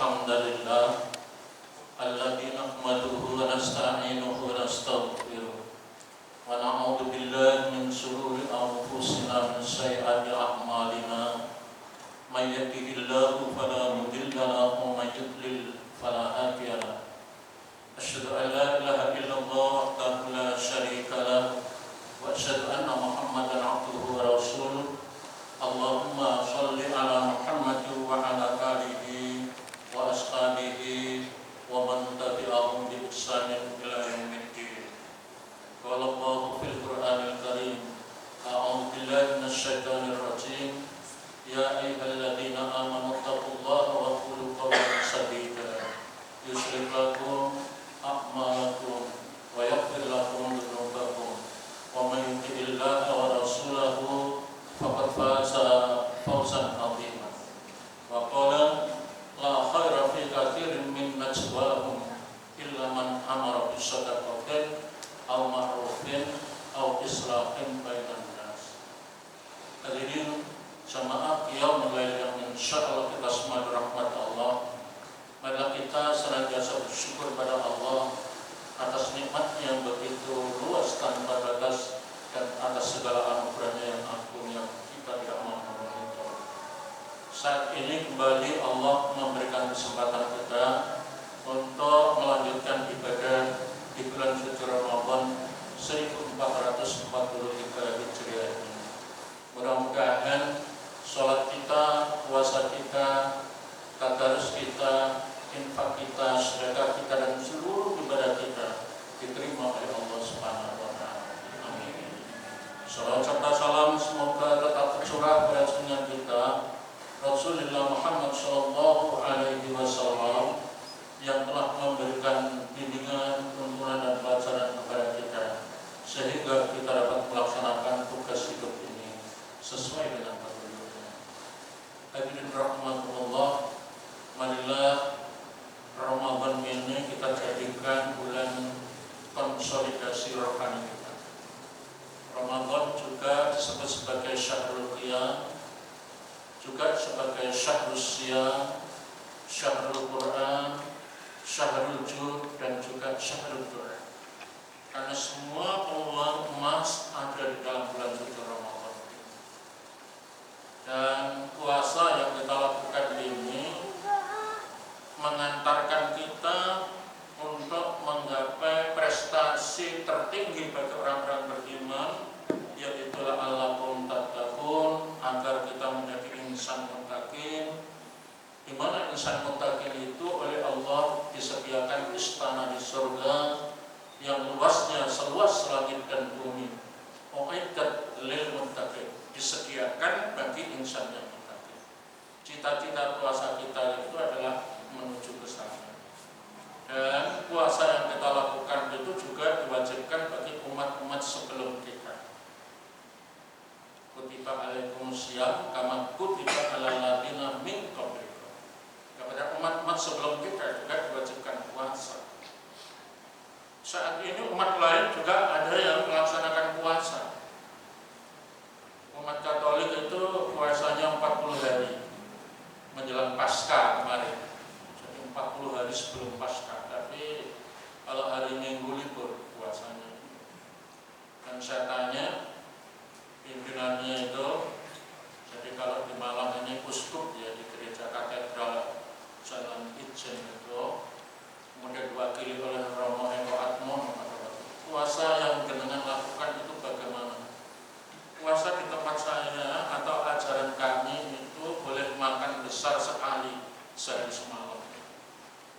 Alhamdulillah alladzi nahmaduhu wa nasta'inuhu wa nastaghfiruh wa na'udzu billahi min shururi anfusina min sayyiati a'malina may yahdihillahu fala mudilla lahu wa may yudlil fala hadiya lahu asyhadu an la ilaha illallah wahdahu la syarika lahu wa asyhadu anna Muhammadan 'abduhu wa rasuluh. Allahumma shalli ala Muhammad wa ala alihi wa ashabihi wa man tabi'ahum bi ihsanin ila yaumiddin. Qala Allahu fil Qur'anil Karim, a'udzu billahi minasy syaithanir rajim. Ya ayyuhalladzina amanu taqullaha wa qulu qawlan sadida yuslih lakum a'malakum wa yaghfir lakum dhunubakum wa may yuti'illaha wa rasulahu faqad faza fawzan 'azima. Wa qala la khaira fi katsirin min najwahum illa man amara bis shadaqatin aw ma'rufin aw islahin bainan nas. Hadirin jamaah qiyamul lail yang insyaallah kita semua dirahmati Allah. Marilah kita senantiasa bersyukur pada Allah atas nikmat yang begitu luas tanpa batas dan atas segala anugerahnya yang agung yang kita tidak mampu menghitung. Saat ini kembali Allah memberikan kesempatan kita untuk melanjutkan ibadah di bulan suci Ramadan 1443 Hijriah ini. Mudah-mudahan sholat kita, puasa kita, tadarus kita, infak kita, sedekah kita dan seluruh ibadah kita diterima oleh Allah Subhanahu wa taala. Amin. Salawat serta salam semoga tetap tercurah pada junjungan kita Rasulullah Muhammad sallallahu alaihi wasallam yang telah memberikan bimbingan, tuntunan dan pelajaran kepada kita sehingga kita dapat melaksanakan tugas hidup ini sesuai dengan petunjuknya. Hadirin rahimakumullah, marilah Ramadan ini kita jadikan bulan konsolidasi rohani kita. Ramadan juga disebut sebagai Syahrul Qiyam, juga sebagai Syahrul Siyam, Syahrul Quran, Syahrul Jud dan juga Syahrul Doa. Karena semua peluang emas ada di dalam bulan suci Ramadan. Dan puasa yang kita lakukan ini mengantarkan kita untuk menggapai prestasi tertinggi bagi orang-orang beriman, yaitu la'allakum tattaqun, agar kita menjadi insan muttaqin, di mana insan muttaqin itu oleh Allah disediakan istana di surga yang luasnya seluas langit dan bumi. Uiddat lil muttaqin, disediakan bagi insan yang muttaqin. Cita-cita puasa kita itu adalah menuju ke sana. Dan puasa yang kita lakukan itu juga diwajibkan bagi umat-umat sebelum kita. Kutiba alaikumusiyam kama kutiba alal ladzina min qablikum. Kepada umat-umat sebelum kita juga diwajibkan puasa. Saat ini umat lain juga ada yang melaksanakan puasa. Umat Katolik itu puasanya 40 hari menjelang Paskah kemarin. 40 hari sebelum Paskah, tapi kalau hari Minggu libur puasanya. Dan saya tanya pimpinannya itu, jadi kalau di Malang ini uskup ya di gereja katedral Jalan Ijen itu, kemudian diwakili oleh Romo Eko Atmo. Puasa yang jenengan lakukan itu bagaimana? Puasa di tempat saya atau ajaran kami itu boleh makan besar sekali sehari semalam.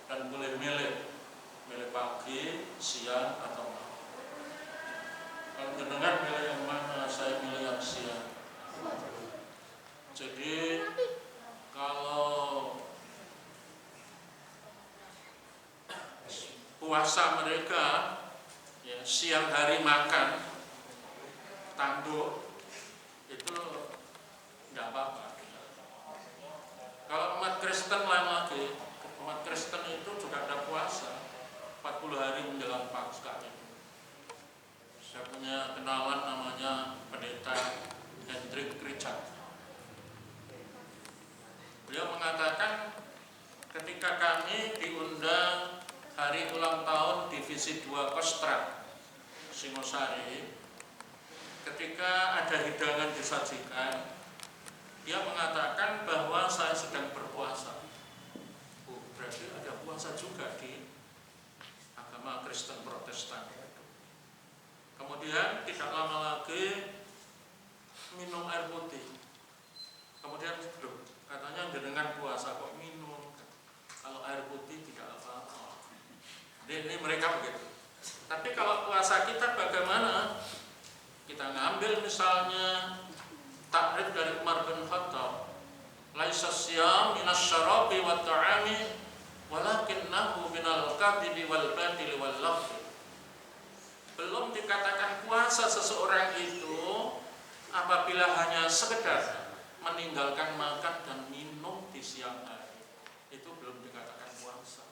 Dan boleh milih pagi, siang, atau malam. Kalau jenengan milih yang mana? Saya milih yang siang. Jadi kalau puasa mereka ya, siang hari makan tanduk itu nggak apa-apa. Kalau umat Kristen lain lagi. Umat Kristen itu juga ada puasa 40 hari menjelang Paskah. Saya punya kenalan namanya Pendeta Hendrik Richard. Beliau mengatakan ketika Residual Kostrad Singosari, ketika ada hidangan disajikan, dia mengatakan bahwa saya sedang berpuasa. Berarti ada puasa juga di agama Kristen Protestan. Kemudian tidak lama lagi minum air putih. Kemudian katanya dengan puasa kok minum, kalau air putih tidak apa-apa. Ini mereka begitu. Tapi kalau puasa kita bagaimana? Kita ngambil misalnya takrif dari Umar bin Khattab, laisa siyam minas syarabi wat ta'ami walakinnahu minal kadhibi wal batili wal lagwi. Belum dikatakan puasa seseorang itu apabila hanya sekedar meninggalkan makan dan minum di siang hari. Itu belum dikatakan puasa.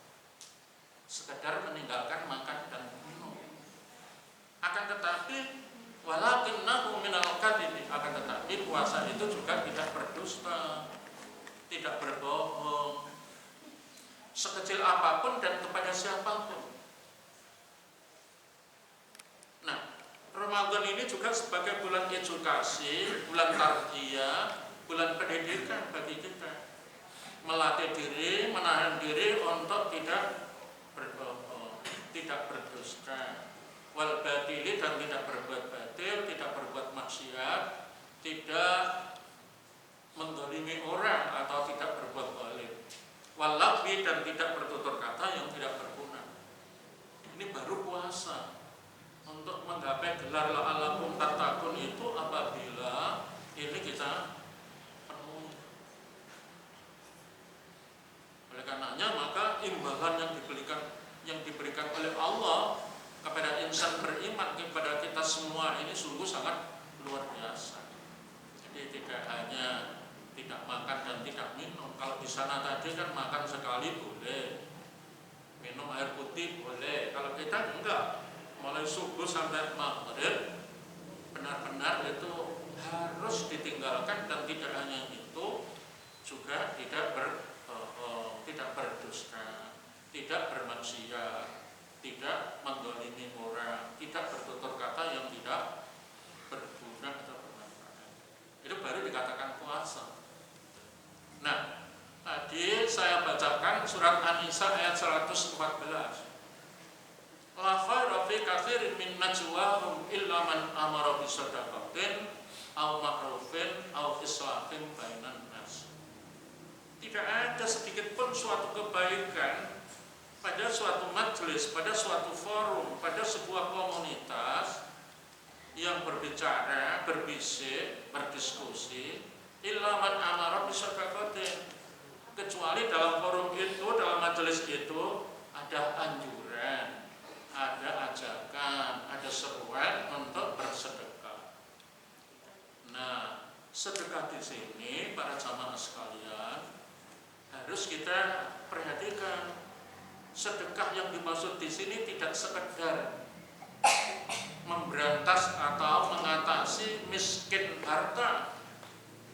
Sekedar meninggalkan makan dan minum. Akan tetapi walakinnahu minal kadhibi, akan tetapi puasa itu juga tidak berdusta, tidak berbohong, sekecil apapun dan kepada siapapun. Nah, Ramadan ini juga sebagai bulan edukasi, bulan tarbiyah, bulan pendidikan bagi kita, melatih diri, menahan diri untuk tidak berbohong, tidak berdusta, wal batili, dan tidak berbuat batil, tidak berbuat maksiat, tidak mendolimi orang atau tidak berbuat zalim, wal lagwi, dan tidak bertutur kata yang tidak berguna. Ini baru puasa. Untuk menggapai gelar la'allakum tattaqun itu apabila ini kita penuhi. Oleh karenanya maka imbalan yang diberikan oleh Allah kepada insan beriman, kepada kita semua ini sungguh sangat luar biasa. Jadi tidak hanya tidak makan dan tidak minum. Kalau di sana tadi kan makan sekali boleh, minum air putih boleh. Kalau kita enggak, mulai subuh sampai maghrib benar-benar itu harus ditinggalkan, dan tidak hanya itu juga tidak berdusta, tidak bermaksiat, tidak mendolimi orang, tidak bertutur kata yang tidak berguna atau bermanfaat. Itu baru dikatakan puasa. Nah, tadi saya bacakan surat An-Nisa ayat 114. La khaira fi katsirin min najwahum illa man amara bi shadaqatin aw ma'rufin aw islahin bainan nas. Tidak ada sedikit pun suatu kebaikan pada suatu majelis, pada suatu forum, pada sebuah komunitas yang berbicara, berbisik, berdiskusi, illa man amara bi shadaqatin, kecuali dalam forum itu, dalam majelis itu ada anjuran, ada ajakan, ada seruan untuk bersedekah. Nah, sedekah di sini para jamaah sekalian harus kita perhatikan. Sedekah yang dimaksud di sini tidak sekedar memberantas atau mengatasi miskin harta,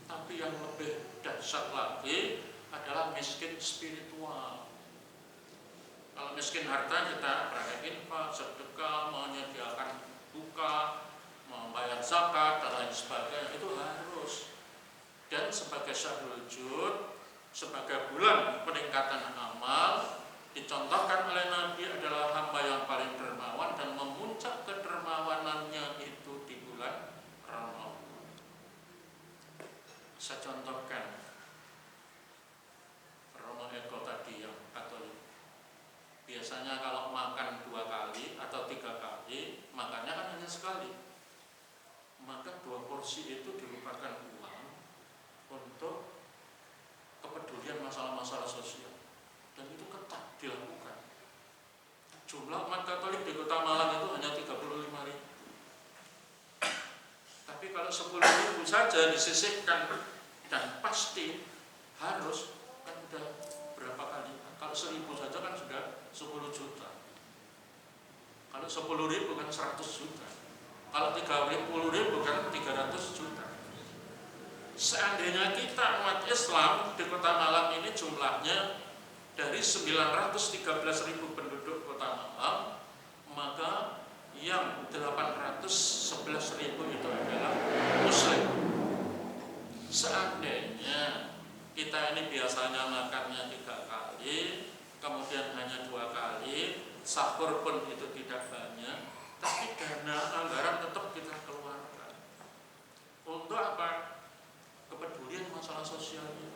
tapi yang lebih dahsyat lagi adalah miskin spiritual. Kalau miskin harta kita praktek infak, sedekah, menyediakan buka, membayar zakat dan lain sebagainya, itu harus. Dan sebagai syahrul jud, sebagai bulan peningkatan amal, dicontohkan oleh Nabi adalah hamba yang paling dermawan, dan memuncak kedermawanannya itu di bulan Ramadan. Saya contohkan Romo Eko tadi yang Katolik. Biasanya kalau makan 2 kali atau 3 kali, makannya kan hanya sekali. Maka 2 porsi itu dilupakan uang untuk kepedulian masalah-masalah sosial. Dan itu ketat dilakukan. Jumlah umat Katolik di Kota Malang itu hanya 35.000. Tapi kalau 10.000 saja disisihkan, dan pasti harus, kan udah berapa kali? Kalau 1.000 saja kan sudah 10 juta. Kalau 10.000 kan 100 juta. Kalau 30.000 kan 300 juta. Seandainya kita umat Islam di Kota Malang ini jumlahnya dari 913.000 penduduk Kota Malang, maka yang 811.000 itu adalah Muslim. Seandainya kita ini biasanya makannya 3 kali, kemudian hanya 2 kali, sahur pun itu tidak banyak, tapi dana anggaran tetap kita keluarkan. Untuk apa? Kepedulian masalah sosialnya.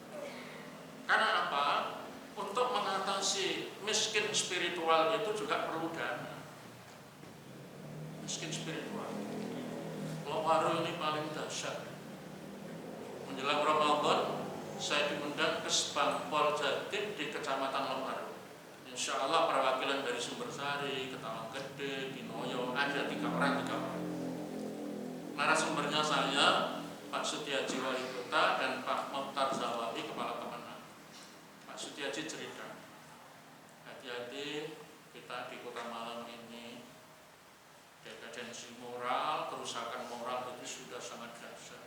Karena apa? Untuk mengatasi miskin spiritual itu juga perlu dana. Miskin spiritual. Lowaru ini paling dahsyat. Menjelang Ramadan, saya diundang ke Spangpol Jatim di Kecamatan Lowaru. Insya Allah perwakilan dari Sumbersari, Ketawang Gede, Dinoyo, ada 3 orang. Narasumbernya saya, Pak Sutiaji Wali Kota dan Pak Mokhtar Zawawi Kepala Kemenang. Pak Sutiaji cerita, hati-hati kita di Kota Malang ini, dekadensi moral, kerusakan moral itu sudah sangat dahsyat.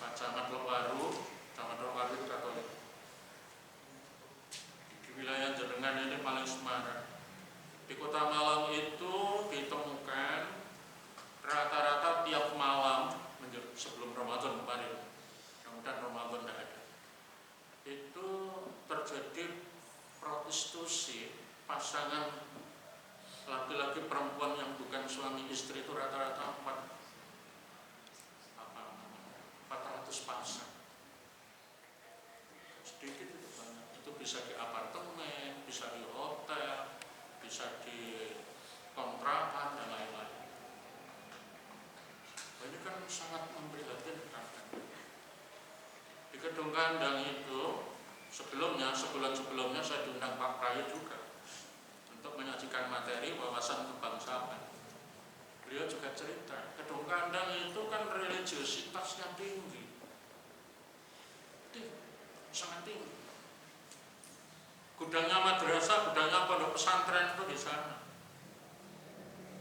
Pak Camat Lowaru itu Katolik. Di wilayah Jenengan ini paling semarak. Di Kota Malang itu ditemukan rata-rata tiap malam sebelum Ramadan kemarin, kemudian Ramadan tidak ada, itu terjadi prostitusi pasangan laki-laki perempuan yang bukan suami istri itu rata-rata 400 pasang. Sedikit itu banyak. Itu bisa di apartemen, bisa di hotel, bisa di kontrakan dan lain-lain. Ini kan sangat memprihatinkan. Di Kedung Kandang itu sebulan sebelumnya saya diundang Pak Prayo juga untuk menyajikan materi wawasan kebangsaan. Beliau juga cerita, Kedung Kandang itu kan religiositasnya tinggi, sangat tinggi. Gudangnya madrasah, gudangnya pondok pesantren itu di sana.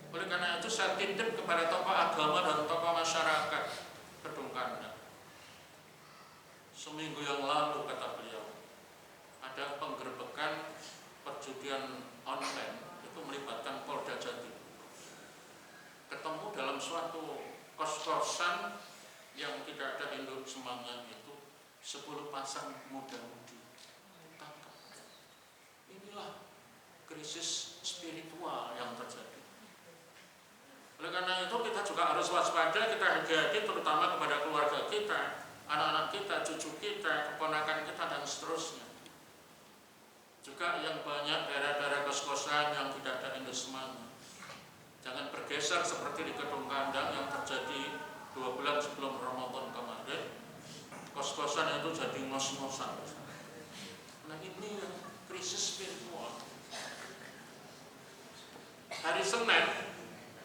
Oleh karena itu saya titip kepada tokoh agama dan tokoh masyarakat Kedung Kandang. Seminggu yang lalu kata beliau, ada penggerbekan perjudian online itu melibatkan Polda Jatim. Ketemu dalam suatu kos-kosan yang tidak ada induk semangat itu 10 pasang muda-mudi ditangkap. Inilah krisis spiritual yang terjadi. Oleh karena itu kita juga harus waspada, kita hati-hati terutama kepada keluarga kita, anak-anak kita, cucu kita, keponakan kita dan seterusnya. Juga yang banyak daerah-daerah kos-kosan yang tidak ada induk semangat. Jangan bergeser seperti di Kedung Kandang yang terjadi 2 bulan sebelum Ramadan kemarin. Kos-kosan itu jadi ngos-ngosan. Nah ini krisis spiritual. Hari Senin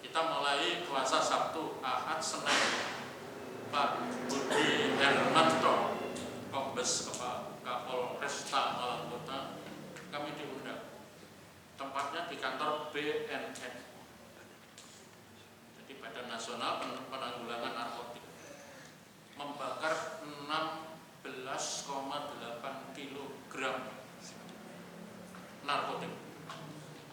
kita mulai puasa Sabtu, Ahad, Senin. Pak Budi Hermanto, Kombes Kapolresta Malang Kota, kami diundang. Tempatnya di kantor BNN. Badan Nasional Penanggulangan Narkotik, membakar 16,8 kg narkotik.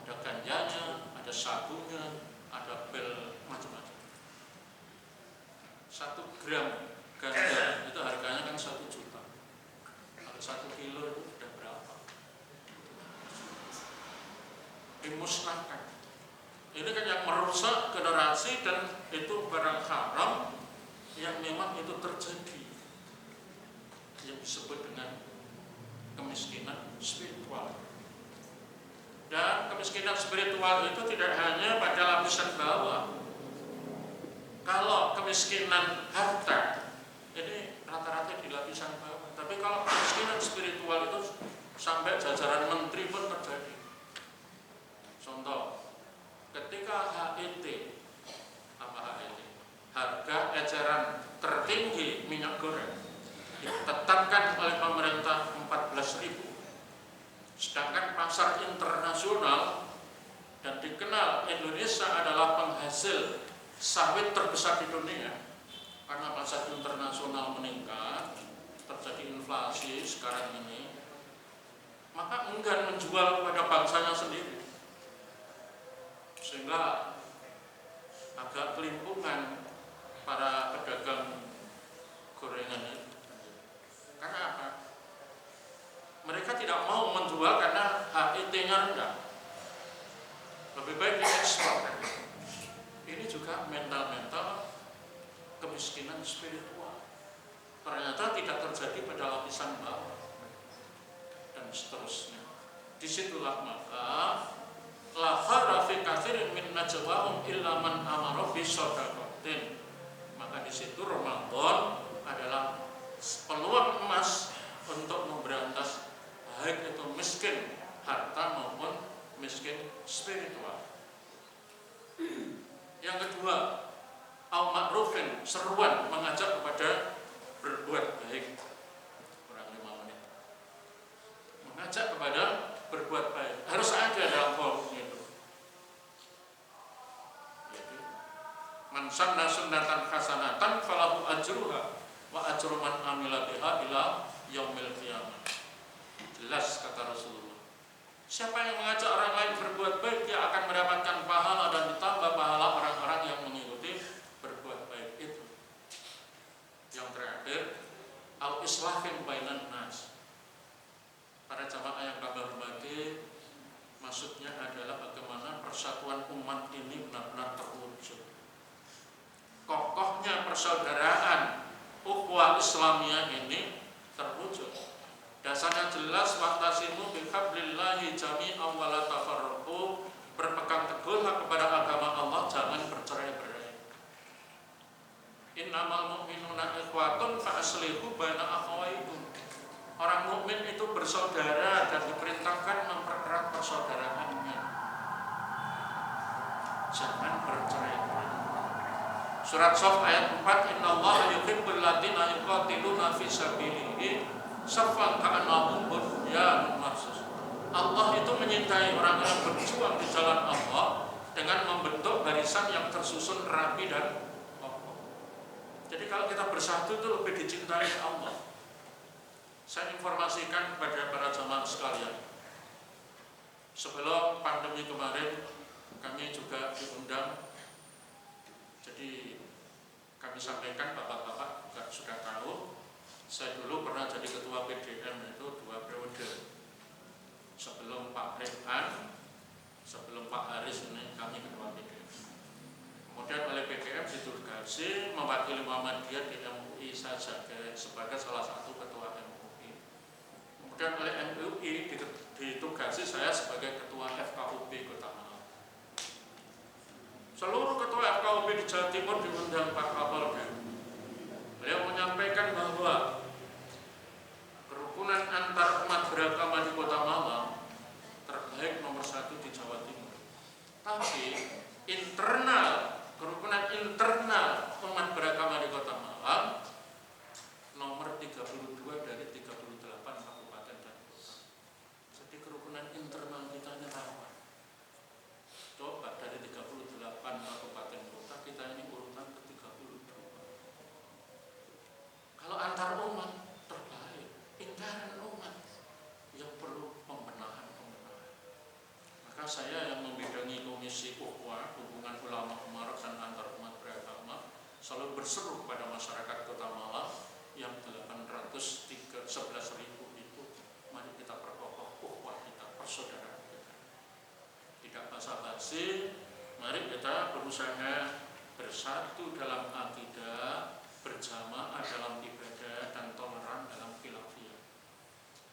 Ada ganjanya, ada sabunya, ada pil macam-macam. 1 gram ganja itu harganya kan 1 juta. Kalau 1 kilo itu sudah berapa? Dimusnahkan. Ini kan yang merusak generasi dan itu barang haram yang memang itu terjadi, yang disebut dengan kemiskinan spiritual. Dan kemiskinan spiritual itu tidak hanya pada lapisan bawah. Kalau kemiskinan harta ini rata-rata di lapisan bawah, tapi kalau kemiskinan spiritual itu sampai jajaran menteri pun terjadi. Contoh, ketika HET, harga eceran tertinggi minyak goreng ditetapkan oleh pemerintah 14.000, sedangkan pasar internasional dan dikenal Indonesia adalah penghasil sawit terbesar di dunia, karena pasar internasional meningkat, terjadi inflasi sekarang ini, maka enggan menjual kepada bangsanya sendiri. sehingga agak kelimpungan para pedagang gorengan itu. Karena apa? Mereka tidak mau menjual karena HET-nya rendah. Lebih baik diekspor. Ini juga mental-mental kemiskinan spiritual. Ternyata tidak terjadi pada lapisan bawah dan seterusnya. Disitulah maka la khara fi katsirin min najwahum illa man amara bi shadaqatin. Maka di situ Ramadan adalah peluang emas untuk memberantas baik itu miskin harta maupun miskin spiritual. Yang kedua, au ma'rufin, seruan mengajak kepada berbuat baik. Kurang 5 menit. Mengajak kepada berbuat baik. Harus ada dalam forumnya itu. Jadi, man sanna sunnatan hasanatan falahu ajruha wa ajru man amila biha ila yaumil qiyamah. Jelas kata Rasulullah. Siapa yang mengajak orang lain berbuat baik, dia akan mendapatkan pahala dan ditambah pahala orang-orang yang mengikuti berbuat baik itu. Yang terakhir, al-islahin bainan nas. Para jamaah yang kami hormati, maksudnya adalah bagaimana persatuan umat ini benar-benar terwujud. Kokohnya persaudaraan ukhuwah Islamiyah ini terwujud. Dasarnya jelas, wa'tasimu bihablillahi jami'an wa la tafarraqu, berpegang teguhlah kepada agama Allah, jangan bercerai-berai. Innamal mu'minuna ikhwatun fa aslihu baina akhawaykum. Orang mukmin itu bersaudara dan diperintahkan mempererat persaudaraannya. Jangan bercerai-berai. Surat Shaf ayat 4, innallaha yuhibbul ladzina yuqatiluna fi sabilihi saffan ka'annahum bunyanun marsus. Allah itu menyintai orang yang berjuang di jalan Allah dengan membentuk barisan yang tersusun rapi dan kokoh. Jadi kalau kita bersatu itu lebih dicintai Allah. Saya informasikan kepada para jamaah sekalian, sebelum pandemi kemarin kami juga diundang. Jadi kami sampaikan, bapak-bapak juga sudah tahu, saya dulu pernah jadi ketua PDM itu 2 periode. Sebelum Pak Rehan, sebelum Pak Haris ini kami ketua PDM. Kemudian oleh PDM ditugasi mewakili Muhammadiyah di MUI saja sebagai salah satu ketua MUI. Kemudian oleh MUI ditugasi saya sebagai ketua FKUB Kota Malang. Seluruh ketua FKUB di Jawa Timur diundang Pak Kapolda. Beliau menyampaikan bahwa kerukunan antar umat beragama di Kota Malang terbaik nomor 1 di Jawa Timur. Tapi kerukunan internal umat beragama di Kota Malang nomor 32 dari 38 kabupaten dan kota. Jadi kerukunan internal kita ini rawan. Coba dari 38 kabupaten kota kita ini urutan ke 32. Kalau antar umat terbaik, internal umat yang perlu pembenahan. Maka saya yang membidangi Komisi Ukhuwah, hubungan ulama umarat dan antar umat beragama, selalu berseru kepada masyarakat Kota Malang yang 811.000 itu, mari kita perkokoh ukhuwah kita, persaudaraan kita. Tidak basa-basi, mari kita berusaha bersatu dalam akidah, berjamaah dalam ibadah, dan toleran dalam khilafiyah.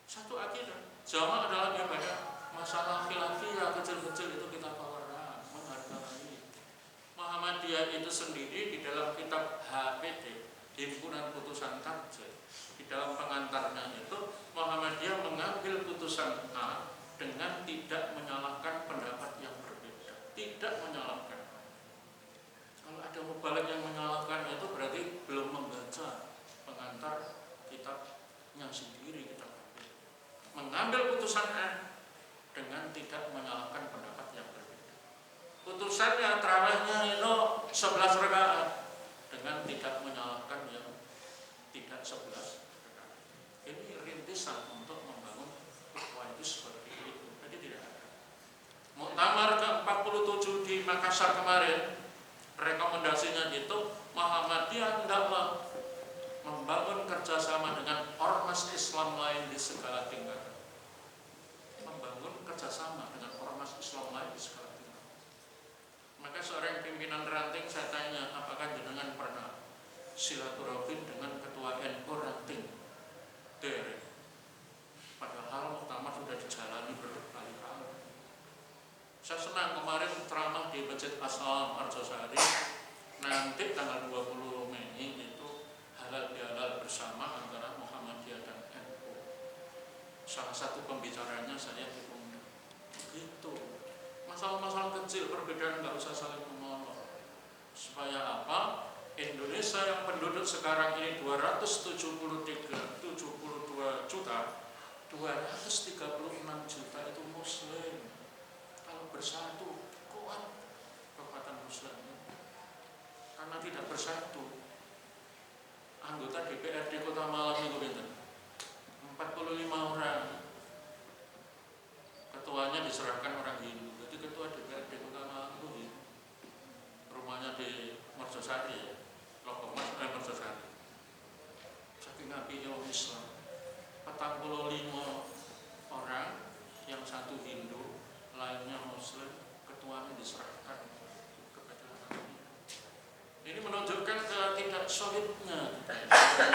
Satu akidah, jamaah dalam ibadah, masalah khilafiyah kecil-kecil itu kita toleran, menghargai. Muhammadiyah itu sendiri di dalam kitab HPD, Himpunan Putusan Tarjih, di dalam pengantarnya itu Muhammadiyah mengambil putusan A dengan tidak menyalahkan pendapat yang berbeda, tidak menyalahkan. Kalau ada mubalik yang menyalahkan itu berarti belum membaca pengantar kitabnya sendiri. Kita mengambil putusan A dengan tidak menyalahkan pendapat yang berbeda. Putusannya tarawihnya itu 11 rakaat dengan tidak menyalahkan yang tidak 11 rakaat. Ini rintisan untuk membangun ukhuwah itu seperti itu. Jadi tidak ada. Muktamar ke-47 di Makassar kemarin, rekomendasinya itu Muhammadiyah hendaklah membangun kerjasama dengan ormas Islam lain di segala tingkatan. Membangun kerjasama dengan ormas Islam lain di segala tingkatan. Maka seorang pimpinan ranting saya tanya, apakah jenengan pernah silaturahim dengan ketua NU ranting? Derek. Padahal muktamar sudah dijalani berkali-kali. Saya senang kemarin ceramah di Masjid Asal Arjosari. Nanti tanggal 20 Mei itu halal bihalal bersama antara Muhammadiyah dan NU. Salah satu pembicaranya saya diundang. Itu masalah-masalah kecil, perbedaan nggak usah saling menolong. Supaya apa? Indonesia yang penduduk sekarang ini 272 juta, 236 juta itu Muslim. Kalau bersatu, kuat kekuatan Muslim. Karena tidak bersatu, anggota DPRD Kota Malang itu pinter 45 orang, ketuanya diserahkan orang Hindu. Jadi ketua DPRD Kota Malang itu Hindu. Rumahnya di Merjosari, Lokomas Merjosari. Saking apinya Islam, 45 orang, yang satu Hindu, lainnya Muslim, ketuanya diserahkan kepada orang Hindu. Ini menunjukkan tidak solidnya kita.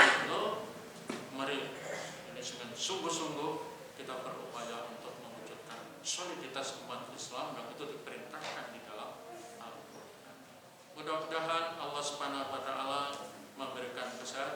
Mari ini dengan sungguh-sungguh kita berupaya untuk mewujudkan soliditas umat Islam yang itu diperintahkan di dalam Al-Quran. Mudah-mudahan Allah Subhanahu wa Ta'ala memberikan kesehatan